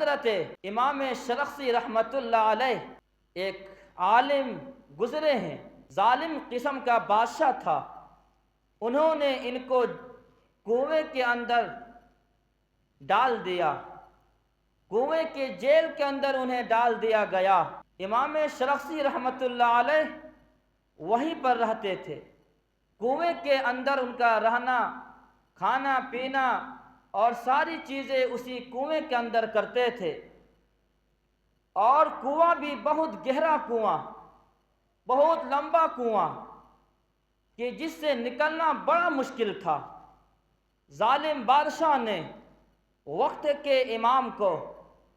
حضرت امام شرخسی رحمۃ اللہ علیہ ایک عالم گزرے ہیں، ظالم قسم کا بادشاہ تھا۔ انہوں نے ان کو کنویں کے اندر ڈال دیا، کنویں کے جیل کے اندر انہیں ڈال دیا گیا۔ امام شرخسی رحمۃ اللہ علیہ وہیں پر رہتے تھے، کنویں کے اندر ان کا رہنا، کھانا پینا اور ساری چیزیں اسی کنویں کے اندر کرتے تھے۔ اور کنواں بھی بہت گہرا کنواں، بہت لمبا کنواں کہ جس سے نکلنا بڑا مشکل تھا۔ ظالم بادشاہ نے وقت کے امام کو،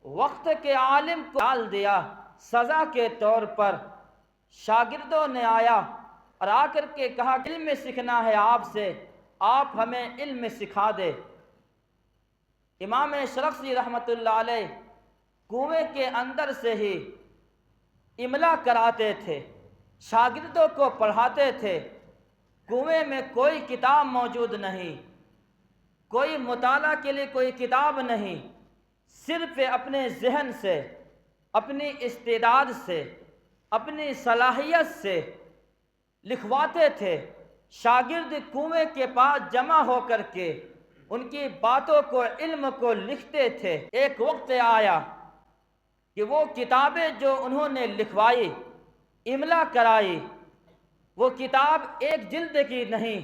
وقت کے عالم کو ڈال دیا سزا کے طور پر۔ شاگردوں نے آیا اور آ کر کے کہا کہ علم سیکھنا ہے آپ سے، آپ ہمیں علم سکھا دے۔ امام شرخسی رحمۃ اللہ علیہ کنویں کے اندر سے ہی املا کراتے تھے، شاگردوں کو پڑھاتے تھے۔ کنویں میں کوئی کتاب موجود نہیں، کوئی مطالعہ کے لیے کوئی کتاب نہیں، صرف اپنے ذہن سے، اپنی استعداد سے، اپنی صلاحیت سے لکھواتے تھے۔ شاگرد کنویں کے پاس جمع ہو کر کے ان کی باتوں کو، علم کو لکھتے تھے۔ ایک وقت آیا کہ وہ کتابیں جو انہوں نے لکھوائی، املا کرائی، وہ کتاب ایک جلد کی نہیں۔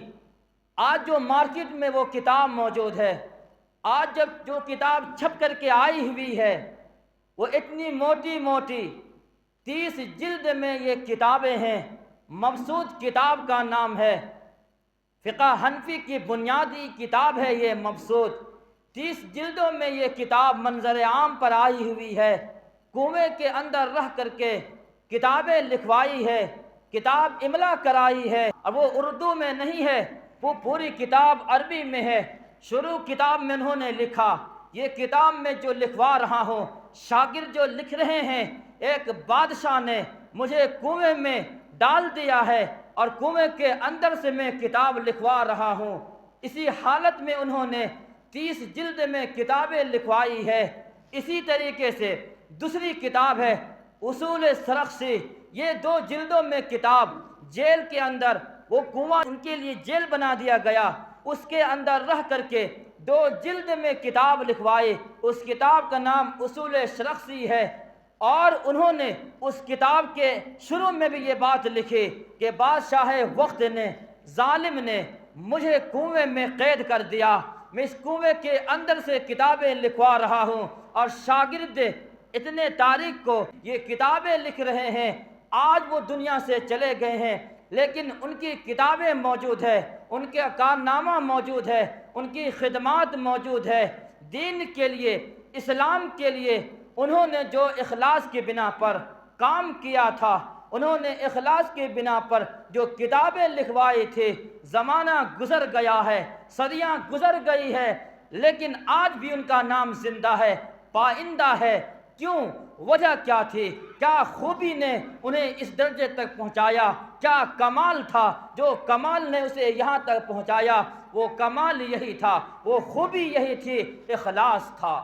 آج جو مارکیٹ میں وہ کتاب موجود ہے، آج جب جو کتاب چھپ کر کے آئی ہوئی ہے، وہ اتنی موٹی موٹی 30 جلد میں یہ کتابیں ہیں۔ مبسوط کتاب کا نام ہے، فقہ حنفی کی بنیادی کتاب ہے یہ مبسوط۔ 30 جلدوں میں یہ کتاب منظر عام پر آئی ہوئی ہے۔ کنویں کے اندر رہ کر کے کتابیں لکھوائی ہے، کتاب املا کرائی ہے، اور وہ اردو میں نہیں ہے، وہ پوری کتاب عربی میں ہے۔ شروع کتاب میں انہوں نے لکھا، یہ کتاب میں جو لکھوا رہا ہوں، شاگرد جو لکھ رہے ہیں، ایک بادشاہ نے مجھے کنویں میں ڈال دیا ہے اور کنویں کے اندر سے میں کتاب لکھوا رہا ہوں۔ اسی حالت میں انہوں نے 30 جلد میں کتابیں لکھوائی ہے۔ اسی طریقے سے دوسری کتاب ہے اصول سرخسی، یہ 2 جلدوں میں کتاب، جیل کے اندر وہ کنواں ان کے لیے جیل بنا دیا گیا، اس کے اندر رہ کر کے 2 جلد میں کتاب لکھوائی۔ اس کتاب کا نام اصول سرخسی ہے۔ اور انہوں نے اس کتاب کے شروع میں بھی یہ بات لکھی کہ بادشاہ وقت نے، ظالم نے مجھے کنویں میں قید کر دیا، میں اس کنویں کے اندر سے کتابیں لکھوا رہا ہوں، اور شاگرد اتنے تاریخ کو یہ کتابیں لکھ رہے ہیں۔ آج وہ دنیا سے چلے گئے ہیں، لیکن ان کی کتابیں موجود ہے، ان کے کارنامہ موجود ہے، ان کی خدمات موجود ہے۔ دین کے لیے، اسلام کے لیے انہوں نے جو اخلاص کی بنا پر کام کیا تھا، انہوں نے اخلاص کی بنا پر جو کتابیں لکھوائی تھی، زمانہ گزر گیا ہے، صدیاں گزر گئی ہے، لیکن آج بھی ان کا نام زندہ ہے، پائندہ ہے۔ کیوں؟ وجہ کیا تھی؟ کیا خوبی نے انہیں اس درجے تک پہنچایا؟ کیا کمال تھا جو کمال نے اسے یہاں تک پہنچایا؟ وہ کمال یہی تھا، وہ خوبی یہی تھی، اخلاص تھا۔